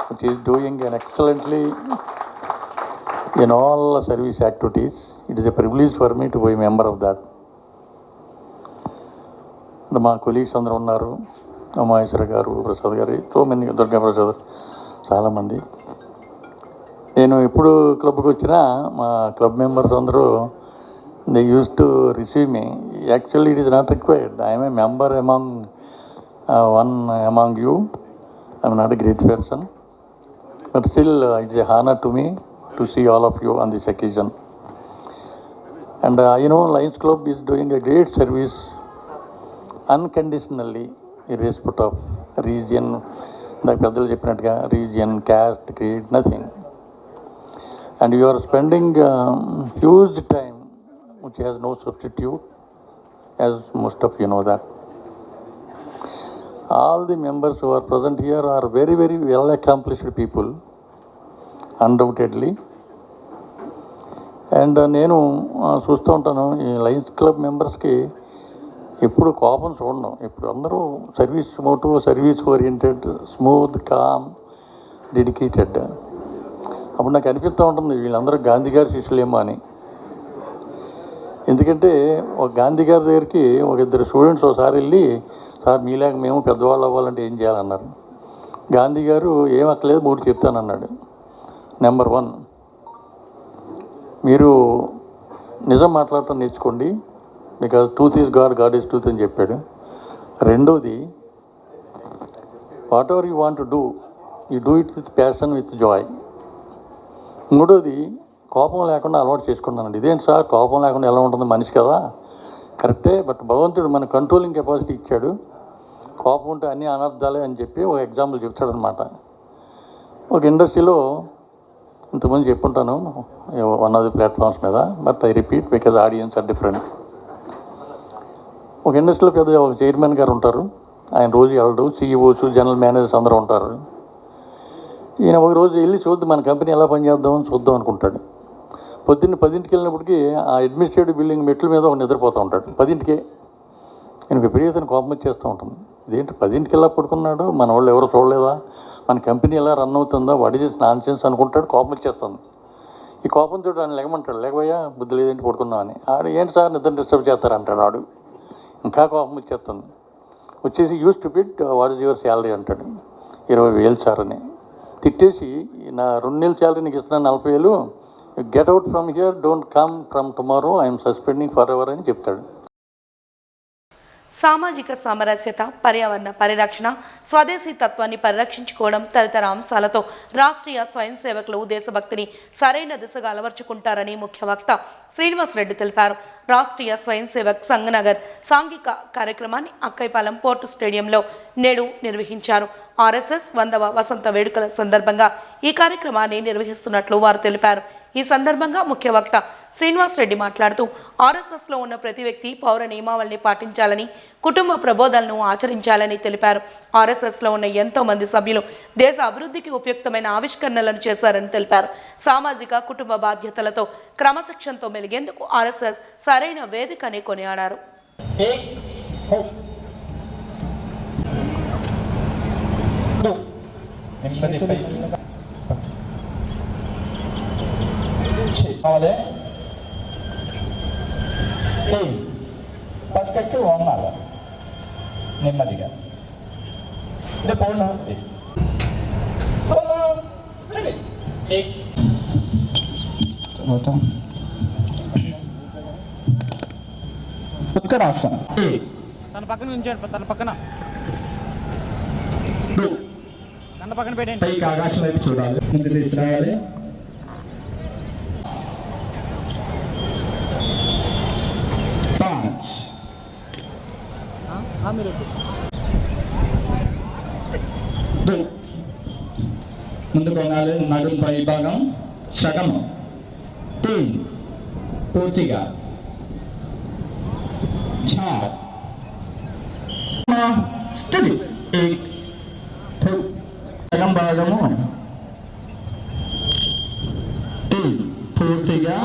which is doing an excellently in all service activities. It is a privilege for me to be a member of that. మా colleagues అందరూ ఉన్నారు, అమాయేశ్వర గారు, ప్రసాద్ గారు, so many, Durga Prasad, చాలామంది. నేను ఎప్పుడు క్లబ్కి వచ్చినా మా క్లబ్ మెంబర్స్ అందరూ they use to receive me. Actually it is not required. I'm a member among one among you. I'm not a great person, but still it's a honour to me to see all of you on this occasion. And Lions Club is doing a great service unconditionally, irrespective of region, like పెద్దలు చెప్పినట్టుగా region, caste, creed, nothing. And you are spending huge time which has no substitute, as most of you know that. All the members who are present here are very, very well accomplished people, undoubtedly. And నేను చూస్తూ ఉంటాను ఈ Lions club మెంబర్స్కి ఎప్పుడు కోపం చూడను. ఇప్పుడు అందరూ service motive, service oriented, smooth, calm, dedicated. అప్పుడు నాకు అనిపిస్తూ ఉంటుంది వీళ్ళందరూ గాంధీ గారి శిష్యులేమో అని. ఎందుకంటే ఒక గాంధీ గారి దగ్గరికి ఒక ఇద్దరు స్టూడెంట్స్ ఒకసారి వెళ్ళి, సార్ మీలాగ మేము పెద్దవాళ్ళు అవ్వాలంటే ఏం చేయాలన్నారు. గాంధీ గారు ఏం అక్కలేదు 3 చెప్తానన్నాడు. నెంబర్ 1, మీరు నిజం మాట్లాడటం నేర్చుకోండి, because truth is God, God is truth అని చెప్పాడు. రెండోది, what ever you want to do, you do it with passion, with Joy. మూడోది, కోపం లేకుండా అలవాటు చేసుకున్నానండి. ఇదేంటి సార్ కోపం లేకుండా ఎలా ఉంటుంది, మనిషి కదా, కరెక్టే, బట్ భగవంతుడు మన కంట్రోలింగ్ కెపాసిటీ ఇచ్చాడు. కోపం ఉంటే అన్నీ అనర్థాలే అని చెప్పి ఒక ఎగ్జాంపుల్ చెప్తాడనమాట. ఒక ఇండస్ట్రీలో ఇంతకుముందు చెప్పుంటాను వన్ ఆఫ్ ది ప్లాట్ఫామ్స్ మీద, but I repeat because audience are different. ఒక ఇండస్ట్రీలో పెద్ద ఒక చైర్మన్ గారు ఉంటారు, ఆయన రోజు వెళ్ళడు, సీఈఓస్, జనరల్ మేనేజర్స్ అందరూ ఉంటారు. ఈయన ఒక రోజు వెళ్ళి చూద్దాం మన కంపెనీ ఎలా పనిచేద్దామని చూద్దాం అనుకుంటాడు. పొద్దున్న 10ంటికి వెళ్ళినప్పటికీ ఆ అడ్మినిస్ట్రేటివ్ బిల్డింగ్ మెట్ల మీద ఒక నిద్రపోతూ ఉంటాడు. 10ంటికే నేను విపరీతమైన కోపం వచ్చేస్తూ ఉంటుంది. ఇదేంటి 10ంటికి వెళ్ళా పడుకున్నాడు, మన వాళ్ళు ఎవరు చూడలేదా, మన కంపెనీ ఎలా రన్ అవుతుందా, వాడి చేసి నాన్ సెన్స్ అనుకుంటాడు. కోపం వచ్చేస్తుంది. ఈ కోపంతో ఆయన లెగమంటాడు, లేకపోయా బుద్ధి లేదేంటి పడుకున్నామని. ఆడు ఏంటి సార్ నిద్ర డిస్టర్బ్ చేస్తారంటాడు. ఆడు ఇంకా కోపం వచ్చేస్తుంది. వచ్చేసి use to pit what is your salary అంటాడు. 20,000 సార్ అని తిట్టేసి, నా 2 నెలల శాలరీ నీకు ఇస్తున్నాను 40,000, get out from here, don't come from tomorrow, I'm suspending for ever అని చెప్తాడు. సామాజిక సామరస్యత, పర్యావరణ పరిరక్షణ, స్వదేశీ తత్వాన్ని పరిరక్షించుకోవడం తదితర అంశాలతో రాష్ట్రీయ స్వయం సేవకులు దేశభక్తిని సరైన దిశగా అలవర్చుకుంటారని ముఖ్య వక్త శ్రీనివాస్ రెడ్డి తెలిపారు. రాష్ట్రీయ స్వయం సేవక్ సంఘ్ నగర్ సాంఘిక కార్యక్రమాన్ని అక్కైపాలెం పోర్టు స్టేడియంలో నేడు నిర్వహించారు. ఆర్ఎస్ఎస్ 100వ వసంత వేడుకల సందర్భంగా ఈ కార్యక్రమాన్ని నిర్వహిస్తున్నట్లు వారు తెలిపారు. ఈ సందర్భంగా ముఖ్య వక్త శ్రీనివాస్ రెడ్డి మాట్లాడుతూ, ఆర్ఎస్ఎస్లో ఉన్న ప్రతి వ్యక్తి పౌర నియమావళిని పాటించాలని, కుటుంబ ప్రబోధాలను ఆచరించాలని తెలిపారు. ఆర్ఎస్ఎస్లో ఉన్న ఎంతో మంది సభ్యులు దేశ అభివృద్ధికి ఉపయుక్తమైన ఆవిష్కరణలను చేశారని తెలిపారు. సామాజిక కుటుంబ బాధ్యతలతో క్రమశిక్షణతో మెలిగేందుకు ఆర్ఎస్ఎస్ సరైన వేదికని కొనియాడారు. పక్కకి వండాలి నెమ్మదిగా. ఉత్కరాసనం తన పక్కన ఉంచండి, తన పక్కన పెట్టండి. పైకి ఆకాశం వైపు చూడాలి, ముందు తీసుకురావాలి. ముందు కొనాలి, నడుము పై భాగం సగము, పూర్తిగా సగం భాగము పూర్తిగా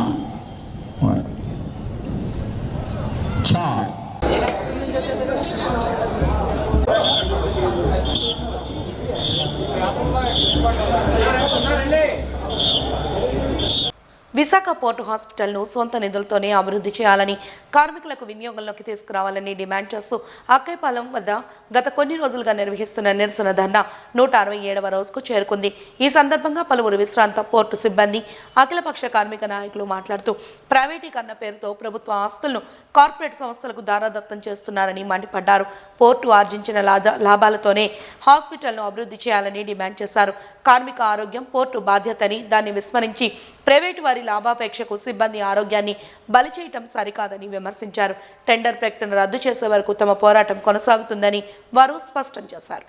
విశాఖ పోర్టు హాస్పిటల్ను సొంత నిధులతోనే అభివృద్ధి చేయాలని, కార్మికులకు వినియోగంలోకి తీసుకురావాలని డిమాండ్ చేస్తూ అక్కైపాలెం వద్ద గత కొన్ని రోజులుగా నిర్వహిస్తున్న నిరసన ధర్నా 167వ రోజుకు చేరుకుంది. ఈ సందర్భంగా పలువురు విశ్రాంత పోర్టు సిబ్బంది, అఖిలపక్ష కార్మిక నాయకులు మాట్లాడుతూ ప్రైవేటీకరణ పేరుతో ప్రభుత్వ ఆస్తులను కార్పొరేట్ సంస్థలకు దారాదత్తం చేస్తున్నారని మండిపడ్డారు. పోర్టు ఆర్జించిన లాభాలతోనే హాస్పిటల్ను అభివృద్ధి చేయాలని డిమాండ్ చేశారు. కార్మిక ఆరోగ్యం పోర్టు బాధ్యతని, దాన్ని విస్మరించి ప్రైవేటు వారి లాభాపేక్షకు సిబ్బంది ఆరోగ్యాన్ని బలి చేయటం సరికాదని విమర్శించారు. టెండర్ ప్రకటన రద్దు చేసే వరకు తమ పోరాటం కొనసాగుతుందని వారు స్పష్టం చేశారు.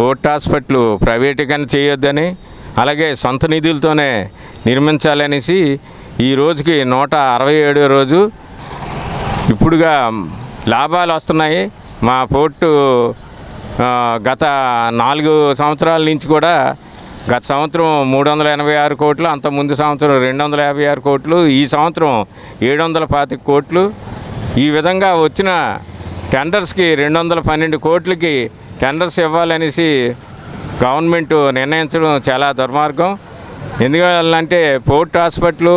పోర్ట్ హాస్పిటల్ ప్రైవేటీకరణ చేయొద్దని, అలాగే సొంత నిధులతోనే నిర్మించాలనేసి ఈ రోజుకి 167వ రోజు. ఇప్పుడుగా లాభాలు వస్తున్నాయి. మా పోర్టు గత 4 సంవత్సరాల నుంచి కూడా, గత సంవత్సరం 386 కోట్లు, అంత ముందు సంవత్సరం 256 కోట్లు, ఈ సంవత్సరం 725 కోట్లు. ఈ విధంగా వచ్చిన టెండర్స్కి 212 కోట్లకి టెండర్స్ ఇవ్వాలనేసి గవర్నమెంట్ నిర్ణయించడం చాలా దుర్మార్గం. ఎందుకంటే పోర్ట్ హాస్పిటల్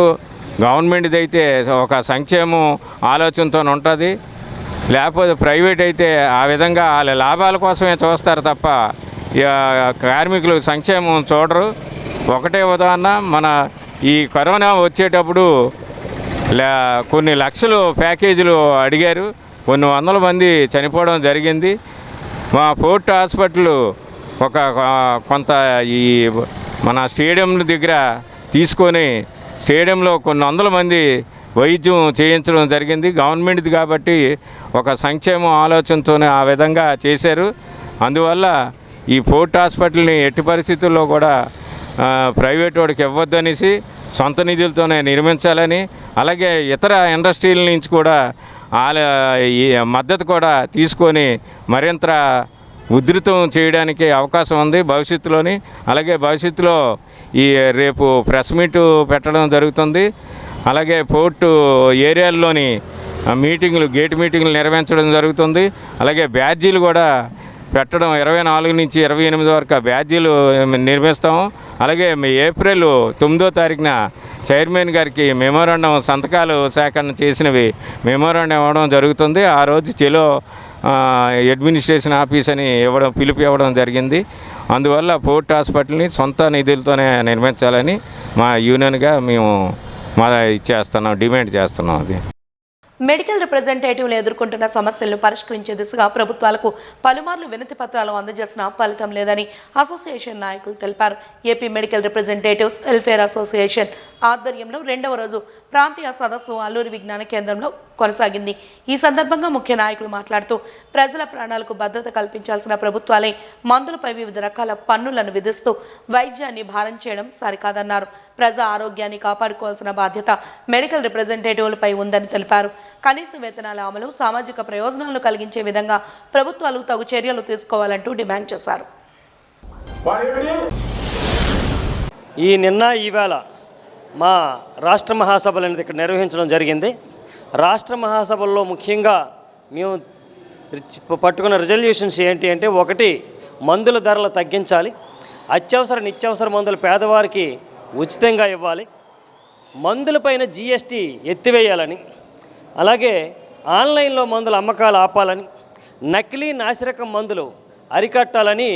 గవర్నమెంట్ది అయితే ఒక సంక్షేమం ఆలోచనతో ఉంటుంది. లేకపోతే ప్రైవేట్ అయితే ఆ విధంగా వాళ్ళ లాభాల కోసమే చూస్తారు తప్ప కార్మికులు సంక్షేమం చూడరు. ఒకటే ఉదాహరణ, మన ఈ కరోనా వచ్చేటప్పుడు కొన్ని లక్షలు ప్యాకేజీలు అడిగారు, కొన్ని వందల మంది చనిపోవడం జరిగింది. మా పోర్ట్ హాస్పిటల్ కొంత ఈ మన స్టేడియం దగ్గర తీసుకొని స్టేడియంలో కొన్ని వందల మంది వైద్యం చేయించడం జరిగింది. గవర్నమెంట్ది కాబట్టి ఒక సంక్షేమం ఆలోచనతోనే ఆ విధంగా చేశారు. అందువల్ల ఈ పోర్ట్ హాస్పిటల్ని ఎట్టి పరిస్థితుల్లో కూడా ప్రైవేట్ వాడికి ఇవ్వద్దనేసి సొంత నిధులతోనే నిర్మించాలని, అలాగే ఇతర ఇండస్ట్రీల నుంచి కూడా ఈ మద్దతు కూడా తీసుకొని మరింత ఉధృతం చేయడానికి అవకాశం ఉంది భవిష్యత్తులోని. అలాగే భవిష్యత్తులో ఈ రేపు ప్రెస్ మీటు పెట్టడం జరుగుతుంది. అలాగే పోర్టు ఏరియాల్లోని మీటింగులు, గేట్ మీటింగులు నిర్వహించడం జరుగుతుంది. అలాగే బ్యాడ్జీలు కూడా పెట్టడం 24 నుంచి 28 వరకు బ్యాడ్జీలు నిర్మిస్తాము. అలాగే ఏప్రిల్ 9వ తారీఖున చైర్మన్ గారికి మెమోరాండం సంతకాలు సేకరణ చేసినవి మెమోరాండం ఇవ్వడం జరుగుతుంది. ఆ రోజు చెలో అడ్మినిస్ట్రేషన్ ఆఫీస్ అని పిలుపు ఇవ్వడం జరిగింది. అందువల్ల పోర్ట్ హాస్పిటల్ని సొంత నిధులతోనే నిర్మించాలని మా యూనియన్గా మేము డిమాండ్ చేస్తున్నాం. అది మెడికల్ రిప్రజెంటేటివ్లు ఎదుర్కొంటున్న సమస్యలను పరిష్కరించే దిశగా ప్రభుత్వాలకు పలుమార్లు వినతి పత్రాలు అందజేసిన ఫలితం లేదని అసోసియేషన్ నాయకులు తెలిపారు. AP medical representatives welfare association ఆధ్వర్యంలో 2వ రోజు ప్రాంతీయ సదస్సు అల్లూరి విజ్ఞాన కేంద్రంలో కొనసాగింది. ఈ సందర్భంగా ముఖ్య నాయకులు మాట్లాడుతూ ప్రజల ప్రాణాలకు భద్రత కల్పించాల్సిన ప్రభుత్వాలే మందులపై వివిధ రకాల పన్నులను విధిస్తూ వైద్యాన్ని భారం చేయడం సరికాదన్నారు. ప్రజా ఆరోగ్యాన్ని కాపాడుకోవాల్సిన బాధ్యత మెడికల్ రిప్రజెంటేటివ్లపై ఉందని తెలిపారు. కనీస వేతనాల అమలు, సామాజిక ప్రయోజనాలను కలిగించే విధంగా ప్రభుత్వాలు తగు చర్యలు తీసుకోవాలంటూ డిమాండ్ చేశారు. ఈవేళ మా రాష్ట్ర మహాసభలు అనేది ఇక్కడ నిర్వహించడం జరిగింది. రాష్ట్ర మహాసభల్లో ముఖ్యంగా మేము పట్టుకున్న రిజల్యూషన్స్ ఏంటి అంటే, 1 మందుల ధరలు తగ్గించాలి, నిత్యావసర మందులు పేదవారికి ఉచితంగా ఇవ్వాలి, మందులపైన GST ఎత్తివేయాలని, అలాగే ఆన్లైన్లో మందుల అమ్మకాలు ఆపాలని, నకిలీ నాసిరకం మందులు అరికట్టాలని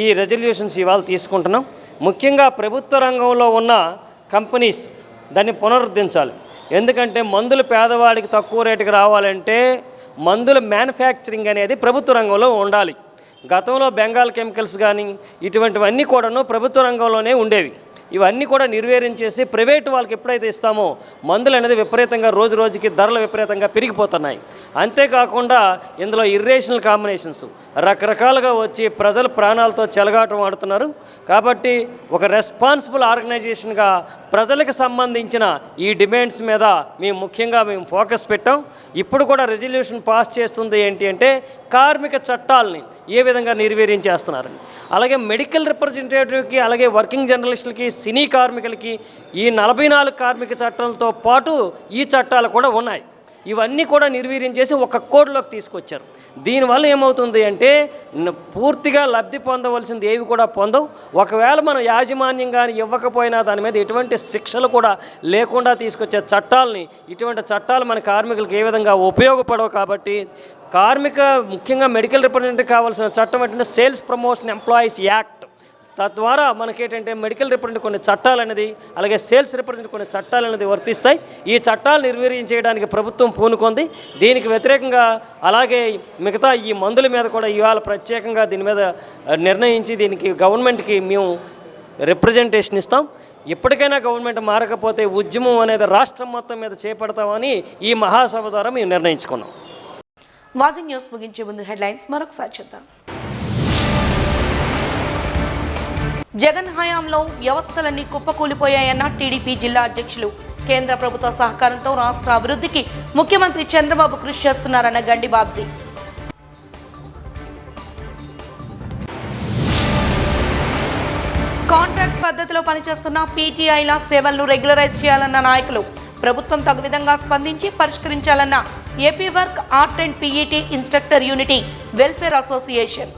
ఈ రెజల్యూషన్స్ ఇవాళ తీసుకుంటున్నాం. ముఖ్యంగా ప్రభుత్వ రంగంలో ఉన్న కంపెనీస్ దాన్ని పునరుద్ధరించాలి. ఎందుకంటే మందులు పేదవాడికి తక్కువ రేటుకి రావాలంటే మందుల మ్యానుఫ్యాక్చరింగ్ అనేది ప్రభుత్వ రంగంలో ఉండాలి. గతంలో బెంగాల్ కెమికల్స్ కానీ ఇటువంటివన్నీ కూడాను ప్రభుత్వ రంగంలోనే ఉండేవి. ఇవన్నీ కూడా నిర్వీర్యం ప్రైవేటు వాళ్ళకి ఎప్పుడైతే ఇస్తామో మందులు అనేది విపరీతంగా రోజు రోజుకి ధరలు విపరీతంగా పెరిగిపోతున్నాయి. అంతేకాకుండా ఇందులో ఇర్రేషనల్ కాంబినేషన్స్ రకరకాలుగా వచ్చి ప్రజల ప్రాణాలతో చెలగాటం ఆడుతున్నారు. కాబట్టి ఒక రెస్పాన్సిబుల్ ఆర్గనైజేషన్గా ప్రజలకు సంబంధించిన ఈ డిమాండ్స్ మీద మేము ఫోకస్ పెట్టాం. ఇప్పుడు కూడా రెజల్యూషన్ పాస్ చేస్తుంది ఏంటి అంటే, కార్మిక చట్టాలని ఏ విధంగా నిర్వీర్యం చేస్తున్నారని, అలాగే మెడికల్ రిప్రజెంటేటివ్కి, అలాగే వర్కింగ్ జర్నలిస్టులకి, సినీ కార్మికులకి ఈ 44 కార్మిక చట్టాలతో పాటు ఈ చట్టాలు కూడా ఉన్నాయి. ఇవన్నీ కూడా నిర్వీర్యం చేసి ఒక కోడ్లోకి తీసుకొచ్చారు. దీనివల్ల ఏమవుతుంది అంటే పూర్తిగా లబ్ధి పొందవలసింది ఏవి కూడా పొందవు. ఒకవేళ మనం యాజమాన్యం కానీ ఇవ్వకపోయినా దాని మీద ఎటువంటి శిక్షలు కూడా లేకుండా తీసుకొచ్చే చట్టాలని, ఇటువంటి చట్టాలు మన కార్మికులకు ఏ విధంగా ఉపయోగపడవు. కాబట్టి ముఖ్యంగా మెడికల్ రిప్రజెంటేటివ్ కావాల్సిన చట్టం ఏంటంటే సేల్స్ ప్రమోషన్ ఎంప్లాయీస్ యాక్ట్. తద్వారా మనకేంటంటే మెడికల్ రిప్రజెంటేటివ్ కొన్ని చట్టాలు అనేది, అలాగే సేల్స్ రిప్రజెంటేటివ్ కొన్ని చట్టాలు అనేది వర్తిస్తాయి. ఈ చట్టాలు నిర్వీర్యం చేయడానికి ప్రభుత్వం పూనుకుంది. దీనికి వ్యతిరేకంగా అలాగే మిగతా ఈ మందుల మీద కూడా ఇవాళ ప్రత్యేకంగా దీని మీద నిర్ణయించి దీనికి గవర్నమెంట్కి మేము రిప్రజెంటేషన్ ఇస్తాం. ఇప్పటికైనా గవర్నమెంట్ మారకపోతే ఉద్యమం అనేది రాష్ట్రం మొత్తం మీద చేపడతామని ఈ మహాసభ ద్వారా మేము నిర్ణయించుకున్నాం. వాజింగ్ న్యూస్ ముగించే ముందు హెడ్లైన్స్ మరొకసారి చూద్దాం. జగన్ హయాంలో వ్యవస్థలన్నీ కుప్పకూలిపోయాయన్న టీడీపీ జిల్లా అధ్యక్షులు. కేంద్ర ప్రభుత్వ సహకారంతో రాష్ట్ర అభివృద్ధికి ముఖ్యమంత్రి చంద్రబాబు కృషి చేస్తున్నారన్న గండి బాబ్జీ. కాంట్రాక్ట్ పద్ధతిలో పనిచేస్తున్న పీటీఐల సేవలను రెగ్యులరైజ్ చేయాలన్న నాయకులు. ప్రభుత్వం తగు విధంగా స్పందించి పరిష్కరించాలన్న AP work art and PET instructor unity welfare association.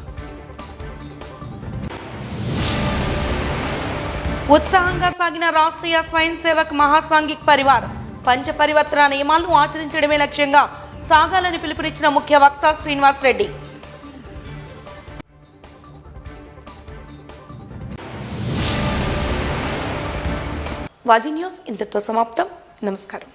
ఉత్సాహంగా సాగిన రాష్ట్రీయ స్వయం సేవక్ మహాసాంఘిక్ పరివార్. పంచ పరివర్తన నియమాలను ఆచరించడమే లక్ష్యంగా సాగాలని పిలుపునిచ్చిన ముఖ్య వక్త శ్రీనివాస్ రెడ్డి. వాజింగ్ న్యూస్ ఇంతటితో సమాప్తం. నమస్కారం.